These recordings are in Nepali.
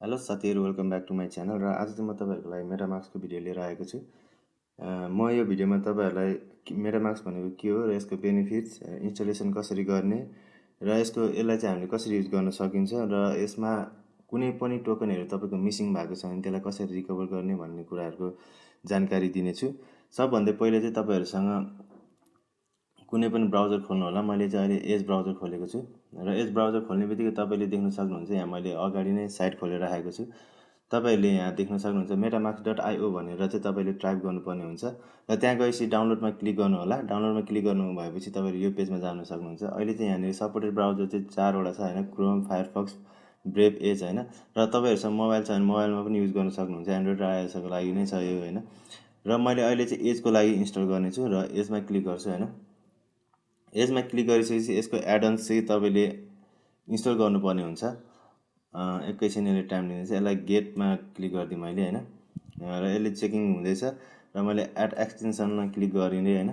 हेलो साथीहरु, welcome back to my channel. र आज चाहिँ म तपाईहरुको लागि मेटामास्कको भिडियो लिएर आएको छु। म यो भिडियोमा तपाईहरुलाई मेटामास्क भनेको के हो र यसको बेनिफिट्स, इन्स्टलेसन कसरी गर्ने र यसलाई चाहिँ हामीले कसरी युज गर्न सकिन्छ र यसमा कुनै पनि टोकनहरु तपाईको मिसिङ भएको छ भने त्यसलाई कसरी रिकभर गर्ने भन्ने कुराहरुको जानकारी दिनेछु। सबभन्दा पहिले चाहिँ तपाईहरुसँग कुनै पनि ब्राउजर खोल्नु होला। मैले चाहिँ अहिले एज ब्राउजर खोलेको छु र एज ब्राउजर खोल्नेबित्तिकै तपाईले देख्न सक्नुहुन्छ यहाँ मैले अगाडि नै साइट खोलेर राखेको छु। तपाईहरुले यहाँ देख्न सक्नुहुन्छ metamask.io भनेर चाहिँ तपाईले टाइप गर्नुपर्ने हुन्छ र त्यहाँ गएपछि डाउनलोडमा क्लिक गर्नु होला। डाउनलोडमा क्लिक गर्नु भएपछि तपाईले यो पेजमा जान सक्नुहुन्छ। अहिले चाहिँ यहाँ सपोर्टेड ब्राउजर चाहिँ 4 वटा छ हैन, क्रोम, फायरफक्स, ब्रेभ, एज हैन। र तपाईहरुसँग मोबाइल छ भने मोबाइलमा पनि युज गर्न सक्नुहुन्छ। एन्ड्रोइड र आइओएसको लागि नै छ यो हैन। र मैले अहिले चाहिँ एजको लागि इन्स्टल गर्ने छु र एजमा क्लिक गर्छु हैन। एजमा क्लिक गरिसकेपछि यसको एडन्स चाहिँ तपाईले इन्स्टल गर्नुपर्ने हुन्छ। एकैछिन यसले टाइम लिन्छ। यसलाई गेटमा क्लिक गर्दिए मैले हैन। र यसले चेकिङ हुँदैछ र मैले एड एक्सटेन्सनमा क्लिक गरिने हैन।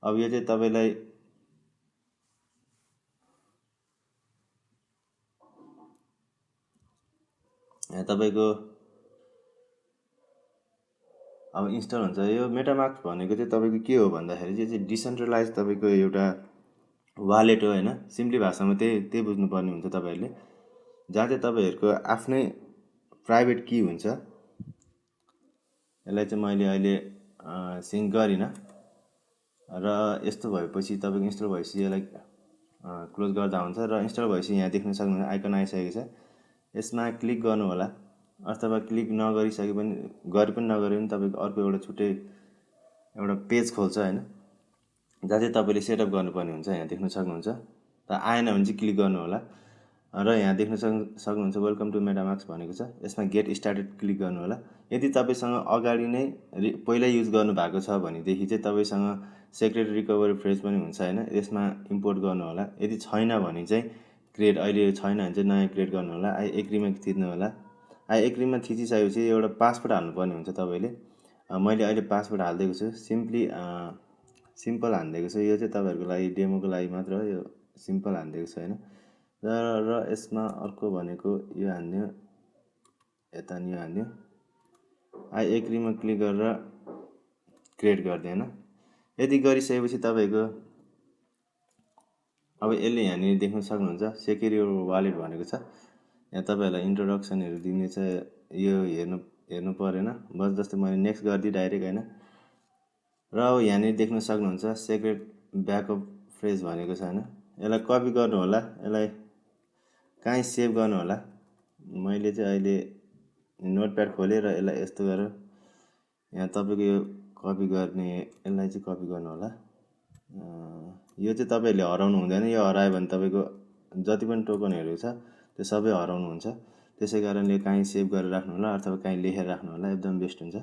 अब यो चाहिँ तपाईलाई तपाईको अब इन्स्टल हुन्छ। यो मेटामास्क भनेको चाहिँ तपाईको के हो भन्दाखेरि चाहिँ डिसेन्ट्रलाइज तपाईको एउटा वालेट हो हैन। सिम्पली भाषामा त्यही बुझ्नुपर्ने हुन्छ तपाईहरुले। जहाँ चाहिँ तपाईहरुको आफ्नै प्राइभेट की हुन्छ। यसलाई चाहिँ मैले अहिले सिङ्क गरिन र यस्तो भएपछि तपाईको इन्स्टल भएपछि यसलाई क्लोज गर्दा हुन्छ र इन्स्टल भएपछि यहाँ देख्न सक्नुहुन्छ आइकन आइसकेको छ। यसमा क्लिक गर्नु होला अथवा क्लिक नगरिसके पनि नगरे पनि तपाईको अर्को एउटा छुट्टै एउटा पेज खोल्छ हैन, जहाँ चाहिँ तपाईले सेटअप गर्नुपर्ने हुन्छ। यहाँ देख्न सक्नुहुन्छ। त आएन भने चाहिँ क्लिक गर्नु होला र यहाँ देख्न सक्नुहुन्छ वेलकम टु मेटामास्क भनेको छ। यसमा गेट स्टार्टेड क्लिक गर्नु होला। यदि तपाईसँग अगाडि नै पहिला युज गर्नु भएको छ भनेदेखि चाहिँ तपाईसँग सेक्रेट रिकभरी फ्रेज पनि हुन्छ हैन। यसमा इम्पोर्ट गर्नु होला। यदि छैन भने चाहिँ क्रिएट, अहिले छैन भने चाहिँ नयाँ क्रिएट गर्नु होला। आई एग्रीमा थिच्नु होला। आई एग्रीमा थिचिसकेपछि एउटा पासवर्ड हाल्नुपर्ने हुन्छ तपाईले। मैले अहिले पासवर्ड हाल्दिएको छु। सिम्पल हाल्दिएको छु। यो चाहिँ तपाईहरुको लागि डेमोको लागि मात्र हो। यो सिम्पल हाल्दिएको छु हैन। र यसमा अर्को भनेको यो हाल्नु, यता नि हाल्नु। आई एग्रीमा क्लिक गरेर क्रिएट गर्दिए हैन। यदि गरिसकेपछि तपाईको अब यसले यहाँ नि देख्न सक्नुहुन्छ सेक्युर योर वालेट भनेको छ। यहाँ तपाईहरुलाई इन्ट्रोडक्सनहरु दिनेछ। यो हेर्नु परेन। बस जस्तै मैले नेक्स्ट गर्दिए डाइरेक्ट हैन। र अब यहाँ नि देख्न सक्नुहुन्छ सेक्रेट ब्याकअप फ्रेज भनेको छ हैन। यसलाई कपी गर्नु होला। यसलाई कहीँ सेभ गर्नु होला। मैले चाहिँ अहिले नोटप्याड खोले र यसलाई यस्तो गरेर यहाँ तपाईको यो कपी गर्ने, यसलाई चाहिँ कपी गर्नु होला। यो चाहिँ तपाईहरुले हराउनु हुँदैन। यो हरायो भने तपाईको जति पनि टोकनहरु छ त्यो सबै हराउनु हुन्छ। त्यसैकारणले कहीँ सेभ गरेर राख्नु होला अथवा कहीँ लेखेर राख्नु होला, एकदम बेस्ट हुन्छ।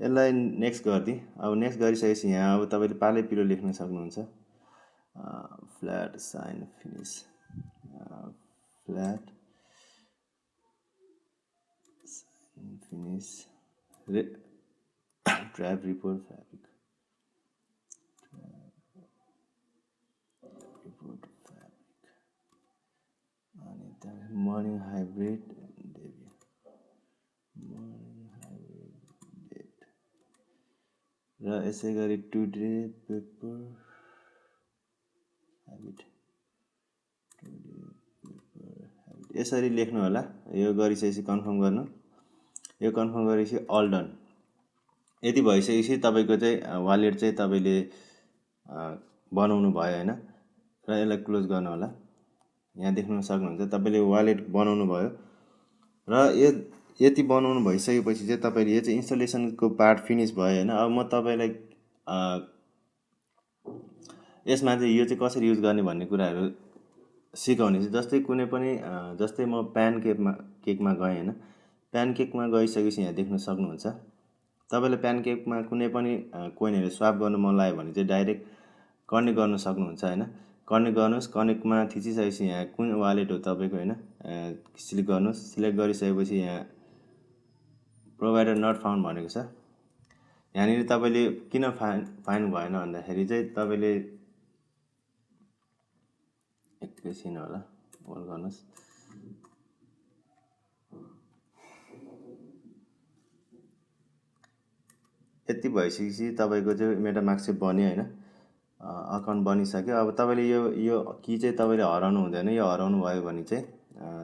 यसलाई नेक्स्ट गर्दिए। अब नेक्स्ट गरिसकेपछि यहाँ अब तपाईले पालै पिलो लेख्न सक्नुहुन्छ। Flat sign finish, flat sign finish trap report fabric अनि त्यहाँ मर्निङ हाइब्रिड डेबी, मर्निङ हाइब्रिड डेट र यसै गरी टुडे पेपर ह्याबिट, यसरी लेख्नु होला। यो गरिसकेपछि कन्फर्म गर्नु। यो कन्फर्म गरेपछि अल डन। यदि भइसकेपछि तपाईको चाहिँ वालेट चाहिँ तपाईले बनाउनु भयो हैन। र यसलाई क्लोज गर्नु होला। यहाँ देख्न सक्नुहुन्छ तपाईले वालेट बनाउनु भयो र यति बनाउनु भइसकेपछि चाहिँ तपाईले यो चाहिँ इन्स्टलेसनको पार्ट फिनिश भयो हैन। अब म तपाईलाई यसमा चाहिँ यो चाहिँ कसरी युज गर्ने भन्ने कुराहरु सिकाउने छु। जस्तै कुनै पनि जस्तै म प्यानकेकमा गएँ हैन। प्यानकेकमा गइसकेपछि यहाँ देख्न सक्नुहुन्छ तपाईले प्यानकेकमा कुनै पनि कोइनहरु स्वाप गर्न मन लाग्यो भने चाहिँ डाइरेक्ट कनेक्ट गर्न सक्नुहुन्छ हैन। कनेक्ट गर्नुस्। कनेक्टमा थिचिसकेपछि यहाँ कुन वालेट हो तपाईको हैन, सिलेक्ट गर्नुस्। सिलेक्ट गरिसकेपछि यहाँ प्रोभाइडर नट फाउन्ड भनेको छ। यहाँनिर तपाईले किन फाइन्ड भएन भन्दाखेरि चाहिँ तपाईले एकैछिन होला होल्ड गर्नुस्। यति भइसकेपछि तपाईँको चाहिँ मेटामास्क चाहिँ बन्यो होइन, अकाउन्ट बनिसक्यो। अब तपाईँले यो की चाहिँ तपाईँले हराउनु हुँदैन। यो हराउनु भयो भने चाहिँ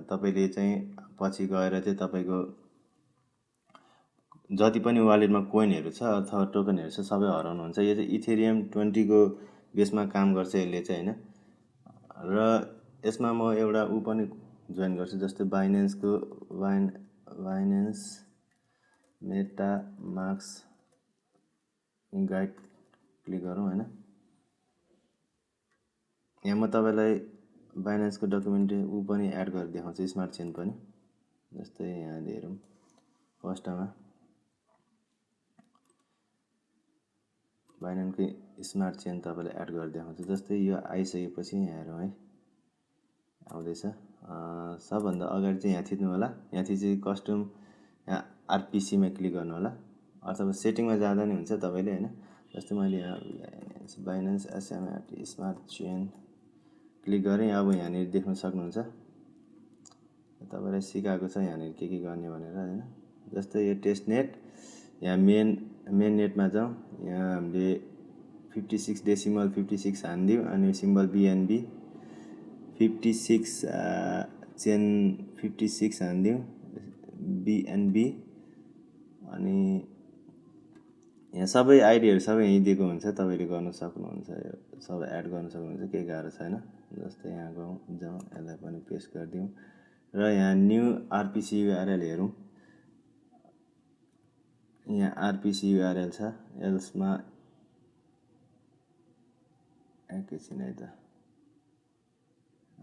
तपाईँले चाहिँ पछि गएर चाहिँ तपाईँको जति पनि वालेटमा कोइनहरू छ अथवा टोकनहरू छ सबै हराउनुहुन्छ। यो चाहिँ इथेरियम 20 को बेसमा काम गर्छ यसले चाहिँ होइन। र यसमा म एउटा पनि जोइन गर्छु, जस्तै बाइनेन्सको बाइनेन्स मेटामास्क गाइड क्लिक गरौँ होइन। यहाँ म तपाईँलाई बाइनेन्सको डकुमेन्ट पनि एड गरेर देखाउँछु, स्मार्ट चेन पनि। जस्तै यहाँ हेरौँ, फर्स्टमा बाइनेन्सको स्मार्ट चेन तपाईँलाई एड गरेर देखाउँछु। जस्तै यो आइसकेपछि यहाँ हेरौँ है, आउँदैछ। सबभन्दा अगाडि चाहिँ यहाँ थिच्नु होला, यहाँ चाहिँ कस्टम यहाँ आरपिसीमा क्लिक गर्नु होला, अथवा सेटिङमा जाँदा नि हुन्छ तपाईँले होइन। जस्तै मैले यहाँ बाइनेन्स एसएमआरटी स्मार्ट चेन क्लिक गरेँ। अब यहाँनिर देख्न सक्नुहुन्छ तपाईँलाई सिकाएको छ यहाँनिर के गर्ने भनेर होइन। जस्तै यो टेस्ट नेट, यहाँ मेन नेटमा जाउँ। यहाँ हामीले 56.56 हानिदिउँ अनि सिम्बल बिएनबी 56 चेन 56 हानिदिउँ बिएनबी। अनि यहाँ सबै आइडीहरू सबै यहीँ दिएको हुन्छ, तपाईँले गर्न सक्नुहुन्छ, सबै एड गर्न सक्नुहुन्छ, केही गाह्रो छैन। जस्तै यहाँ जाउँ, यसलाई पनि पेस्ट गरिदिउँ र यहाँ न्यू आरपिसी युआरएल हेरौँ। यहाँ आरपिसी युआरएल छ, एल्समा एकैछिन है त,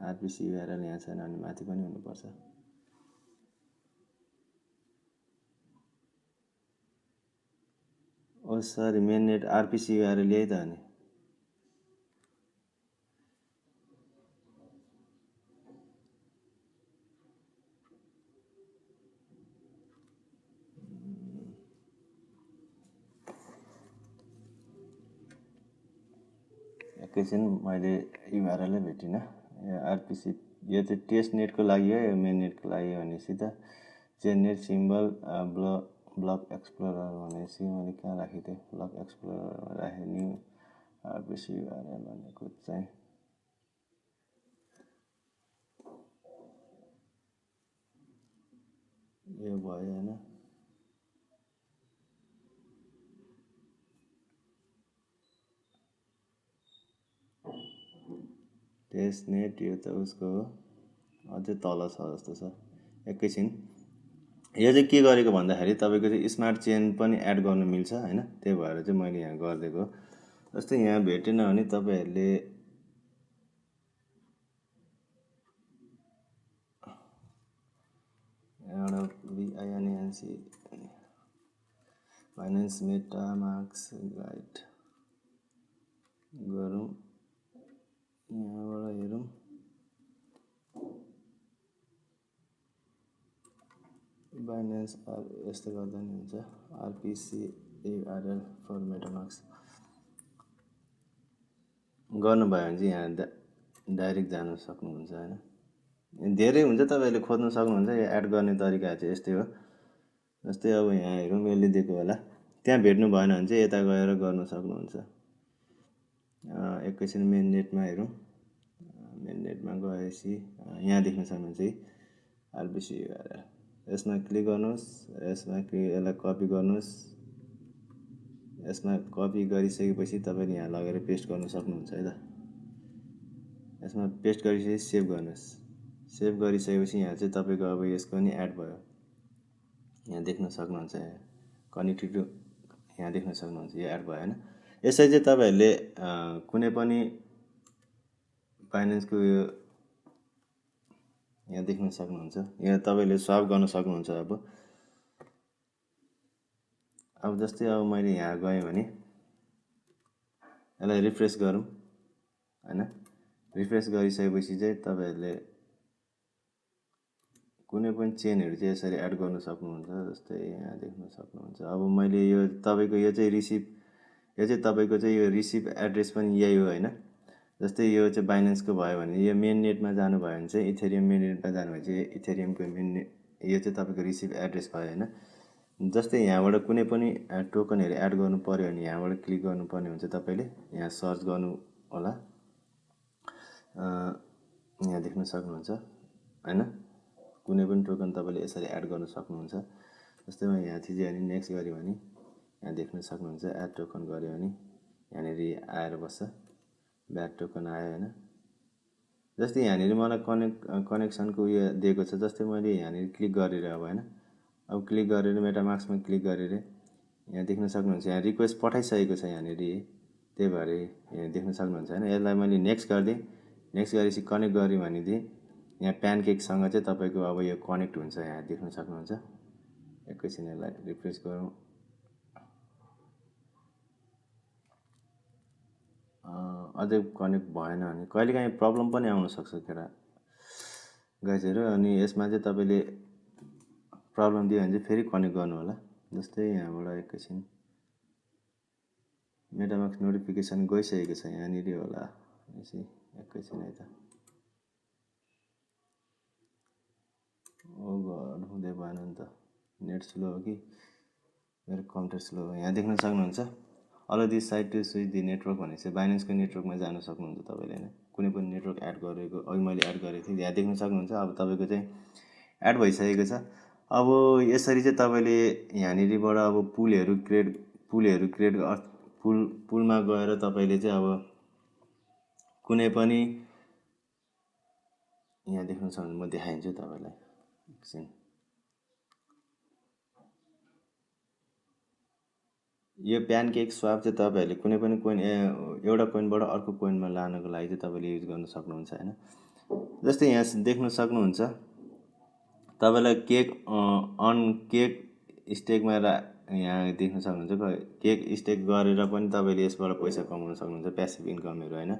आरपिसी युआरएल यहाँ छैन अनि माथि पनि हुनुपर्छ। ओ सरी, मेन नेट आरपिसी युआरएल यही त हो नि। एकैछिन, मैले युआरएलै भेटिनँ। यो आरपिसी यो चाहिँ टेस्ट नेटको लागि हो, यो मेन नेटको लागि भनेपछि त chain net symbol block explorer भनेपछि मैले कहाँ राखेँ थिएँ, ब्लक एक्सप्लोरर राखेँ। न्यू आरपिसी युआरएल भनेको चाहिँ यो भयो होइन। टेस्ट नेट यो त उसको हो, अझै तल छ जस्तो छ। एकैछिन, यो चाहिँ के गरेको भन्दाखेरि तपाईँको चाहिँ स्मार्ट चेन पनि एड गर्नु मिल्छ होइन, त्यही भएर चाहिँ मैले यहाँ गरिदिएको। जस्तै यहाँ भेटेन भने तपाईँहरूले एउटा बिआइएनएनसी बाइनेन्स मेटामास्क गाइड गरौँ, यहाँबाट हेरौँ। बाइनेन्स यस्तो गर्दा नि हुन्छ, आरपिसी युआरएल फर मेटामास्क गर्नुभयो भने चाहिँ यहाँ डाइरेक्ट जानु सक्नुहुन्छ होइन। धेरै हुन्छ, तपाईँहरूले खोज्न सक्नुहुन्छ। यो एड गर्ने तरिका चाहिँ यस्तै हो। जस्तै अब यहाँ हेरौँ, मैले दिएको होला, त्यहाँ भेट्नु भएन भने चाहिँ यता गएर गर्न सक्नुहुन्छ। एकैछिन मेन नेटमा हेरौँ। मेन नेटमा गएपछि यहाँ देख्न सक्नुहुन्छ है आरपिसी युआरएल, यसमा क्लिक गर्नुहोस्, यसलाई कपी गर्नुहोस्। यसमा कपी गरिसकेपछि तपाईँले यहाँ लगेर पेस्ट गर्न सक्नुहुन्छ है त। यसमा पेस्ट गरिसकेपछि सेभ गर्नुहोस्। सेभ गरिसकेपछि यहाँ चाहिँ तपाईँको अब यसको नि एड भयो, यहाँ देख्न सक्नुहुन्छ। यहाँ कनेक्टेड यहाँ देख्न सक्नुहुन्छ, यो एड भयो होइन। यसरी चाहिँ तपाईँहरूले कुनै पनि बाइनेन्सको यो यहाँ देख्न सक्नुहुन्छ, यहाँ तपाईँले स्वाप गर्न सक्नुहुन्छ। अब जस्तै अब मैले यहाँ गएँ भने यसलाई रिफ्रेस गरौँ होइन। रिफ्रेस गरिसकेपछि चाहिँ तपाईँहरूले कुनै पनि चेनहरू चाहिँ यसरी एड गर्न सक्नुहुन्छ। जस्तै यहाँ देख्न सक्नुहुन्छ। अब मैले यो तपाईँको यो चाहिँ तपाईँको चाहिँ यो रिसिभ एड्रेस पनि यही हो होइन। जस्तै यो चाहिँ बाइनेन्सको भयो भने यो मेन नेटमा जानुभयो भने चाहिँ इथेरियम मेन नेटमा जानुभयो भने चाहिँ इथेरियमको यो चाहिँ तपाईँको रिसिभ एड्रेस भयो होइन। जस्तै यहाँबाट कुनै पनि टोकनहरू एड गर्नु पर्यो भने यहाँबाट क्लिक गर्नुपर्ने हुन्छ। तपाईँले यहाँ सर्च गर्नु होला, यहाँ देख्न सक्नुहुन्छ हैन। कुनै पनि टोकन तपाईँले यसरी एड गर्न सक्नुहुन्छ। जस्तै म यहाँ थिचेँ भने नेक्स्ट गऱ्यो भने यहाँ देख्न सक्नुहुन्छ एड टोकन गऱ्यो भने यहाँनिर आएर बस्छ, ब्याड टोकन आयो हैन। जस्तै यहाँनिर मलाई कनेक्सनको उयो दिएको छ। जस्तै मैले यहाँनिर क्लिक गरेर अब हैन, अब क्लिक गरेर मेटामास्कमा क्लिक गरेर यहाँ देख्न सक्नुहुन्छ यहाँ रिक्वेस्ट पठाइसकेको छ यहाँनिर, त्यही भएर यहाँ देख्न सक्नुहुन्छ हैन। यसलाई मैले नेक्स्ट गरिदिएँ, नेक्स्ट गरेपछि कनेक्ट गरेँ भनेदेखि यहाँ प्यानकेकसँग चाहिँ तपाईँको अब यो कनेक्ट हुन्छ, यहाँ देख्न सक्नुहुन्छ। एकैछिन यसलाई रिफ्रेस गरौँ। अझै कनेक्ट भएन भने कहिलेकाहीँ प्रब्लम पनि आउन सक्छ केटा गाइजहरू। अनि यसमा चाहिँ तपाईँले प्रब्लम दियो भने चाहिँ फेरि कनेक्ट गर्नु होला। जस्तै यहाँबाट एकैछिन मेटामास्क नोटिफिकेसन गइसकेको छ यहाँनिर होला, एकैछिन है त। ओ गड, हुँदै भएन नि त, नेट स्लो हो कि मेरो कम्प्युटर स्लो हो। यहाँ देख्न सक्नुहुन्छ all this site to switch the network भनेपछि बाइनेन्सको नेटवर्कमा जान सक्नुहुन्छ तपाईँले हैन। कुनै पनि नेटवर्क एड गरेको अघि मैले एड गरेको थिएँ, यहाँ देख्न सक्नुहुन्छ। अब तपाईँको चाहिँ एड भइसकेको छ। अब यसरी चाहिँ तपाईँले यहाँनिरबाट अब पुलमा गएर तपाईँले चाहिँ अब कुनै पनि यहाँ देख्न सक्नुहुन्छ, म देखाइदिन्छु तपाईँलाई एकछिन। यो प्यानकेक स्वाप चाहिँ तपाईँहरूले कुनै पनि कोइन एउटा कोइनबाट अर्को कोइनमा लानको लागि चाहिँ तपाईँले युज गर्न सक्नुहुन्छ हैन। जस्तै यहाँ देख्न सक्नुहुन्छ तपाईँलाई केक स्टेकमा यहाँ देख्न सक्नुहुन्छ केक स्टेक गरेर पनि तपाईँले यसबाट पैसा कमाउन सक्नुहुन्छ, प्यासिभ इन्कमहरू हैन।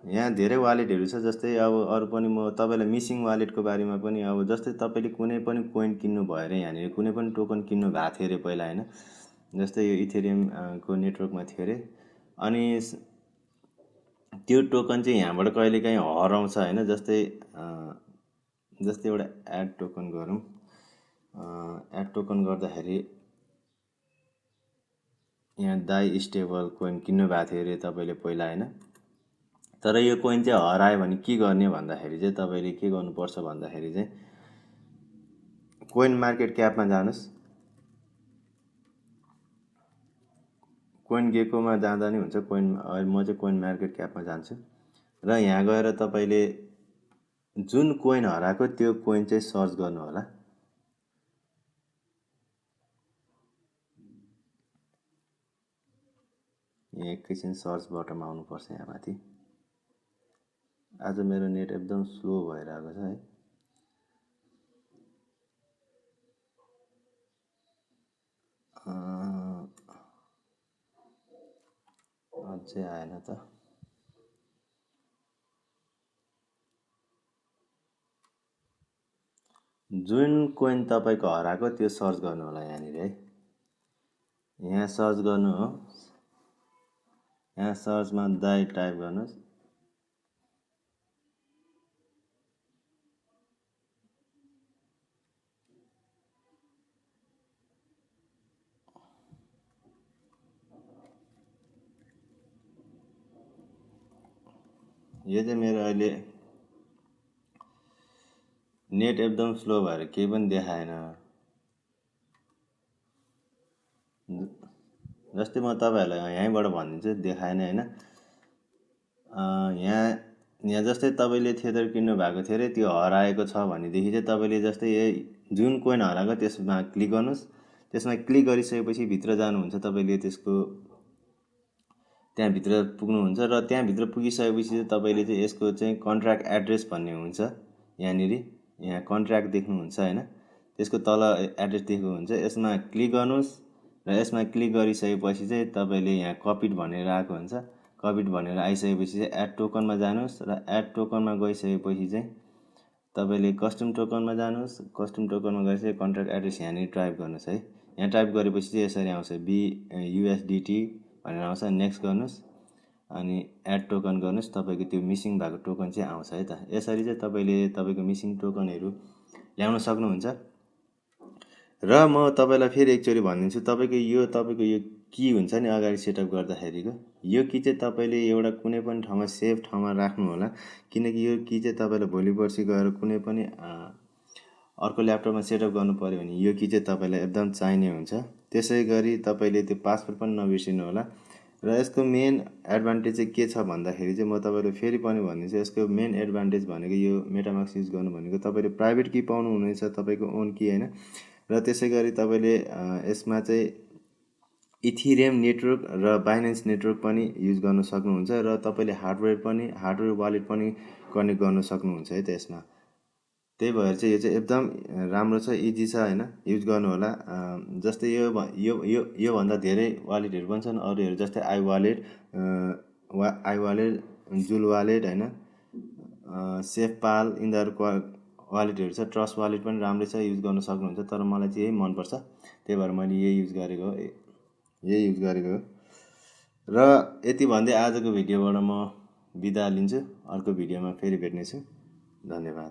यहाँ धेरै वालेटहरू छ। जस्तै अब अरू पनि म तपाईँलाई मिसिङ वालेटको बारेमा पनि अब जस्तै तपाईँले कुनै पनि कोइन किन्नु भयो अरे, यहाँनिर कुनै पनि टोकन किन्नु भएको थियो अरे पहिला हैन। जस्तै यो इथेरियम को नेटवर्कमा थियो अरे, अनि त्यो टोकन चाहिँ यहाँबाट कहिलेकाहीँ हराउँछ हैन। जस्तै एउटा एड टोकन गरौँ। एड टोकन गर्दाखेरि यहाँ दाई स्टेबल कोइन किन्नु भएको थियो अरे तपाईँले पहिला हैन। तर यो कोइन चाहिँ हरायो भने के गर्ने भन्दाखेरि चाहिँ तपाईँले के गर्नुपर्छ भन्दाखेरि चाहिँ कोइन मार्केट क्यापमा जानुहोस्। कोइन गेकोमा जाँदा नि हुन्छ, म चाहिँ कोइन मार्केट क्यापमा जान्छु र यहाँ गएर तपाईँले जुन कोइन हराएको त्यो कोइन चाहिँ सर्च गर्नु होला। यहाँ एकैछिन सर्च बटनमा आउनुपर्छ यहाँ माथि। आज मेरो नेट एकदम स्लो भइरहेको छ है। अझै आएन त। जुन कोइन तपाईँको हराएको त्यो सर्च गर्नु होला यहाँनिर है। यहाँ सर्च गर्नु हो, यहाँ सर्चमा दाई टाइप गर्नुहोस्। यो चाहिँ मेरो अहिले नेट एकदम स्लो भएर केही पनि देखाएन। जस्तै म तपाईँहरूलाई यहीँबाट भनिदिन्छु, देखाएन हैन। यहाँ जस्तै तपाईँले थेदर किन्नु भएको थियो अरे, त्यो हराएको छ भनेदेखि चाहिँ तपाईँले जस्तै जुन कोइन हराएको त्यसमा क्लिक गर्नुहोस्। त्यसमा क्लिक गरिसकेपछि भित्र जानुहुन्छ, तपाईँले त्यसको त्यहाँभित्र पुग्नुहुन्छ र त्यहाँभित्र पुगिसकेपछि चाहिँ तपाईँले चाहिँ यसको चाहिँ कन्ट्र्याक्ट एड्रेस भन्ने हुन्छ यहाँनिर। यहाँ कन्ट्र्याक्ट देख्नुहुन्छ हैन, त्यसको तल एड्रेस देखेको हुन्छ, यसमा क्लिक गर्नुहोस् र यसमा क्लिक गरिसकेपछि चाहिँ तपाईँले यहाँ कपिड भनेर आएको हुन्छ। कपिड भनेर आइसकेपछि चाहिँ एड टोकनमा जानुहोस् र एड टोकनमा गइसकेपछि चाहिँ तपाईँले कस्टम टोकनमा जानुहोस्। कस्टम टोकनमा गएपछि कन्ट्र्याक्ट एड्रेस यहाँनिर टाइप गर्नुहोस् है। यहाँ टाइप गरेपछि चाहिँ यसरी आउँछ USDT भनेर आउँछ। नेक्स्ट गर्नुहोस् अनि एड टोकन गर्नुहोस्। तपाईँको त्यो मिसिङ भएको टोकन चाहिँ आउँछ है त। यसरी चाहिँ तपाईँले तपाईँको मिसिङ टोकनहरू ल्याउन सक्नुहुन्छ। र म तपाईँलाई फेरि एकचोटि भनिदिन्छु, तपाईँको यो की हुन्छ नि अगाडि सेटअप गर्दाखेरिको, यो की चाहिँ तपाईँले एउटा कुनै पनि ठाउँमा सेफ ठाउँमा राख्नु होला, किनकि यो की चाहिँ तपाईँलाई भोलि पर्सि गएर कुनै पनि अर्को ल्यापटपमा सेटअप गर्नु पऱ्यो भने यो की चाहिँ तपाईँलाई एकदम चाहिने हुन्छ। त्यसै गरी तपाईँले त्यो पासवर्ड पनि नबिर्सिनु होला। र यसको मेन एडभान्टेज चाहिँ के छ भन्दाखेरि चाहिँ म तपाईँलाई फेरि पनि भनिदिन्छु, यसको मेन एडभान्टेज भनेको यो मेटामास्क युज गर्नु भनेको तपाईँले प्राइभेट की पाउनुहुनेछ, तपाईँको ओन की होइन। र त्यसै गरी तपाईँले यसमा चाहिँ इथिरियम नेटवर्क र बाइनेन्स नेटवर्क पनि युज गर्न सक्नुहुन्छ, र तपाईँले हार्डवेयर वालेट पनि कनेक्ट गर्न सक्नुहुन्छ है त यसमा। त्यही भएर चाहिँ यो चाहिँ एकदम राम्रो छ, इजी छ होइन, युज गर्नु होला। जस्तै योभन्दा धेरै वालेटहरू पनि छन् अरूहरू, जस्तै आई वालेट, जुल वालेट होइन, सेफपाल, यिनीहरूको वालेटहरू छ। ट्रस्ट वालेट पनि राम्रै छ, युज गर्न सक्नुहुन्छ। तर मलाई चाहिँ यही मनपर्छ, त्यही भएर मैले यही युज गरेको हो। र यति भन्दै आजको भिडियोबाट म बिदा लिन्छु। अर्को भिडियोमा फेरि भेट्नेछु। धन्यवाद।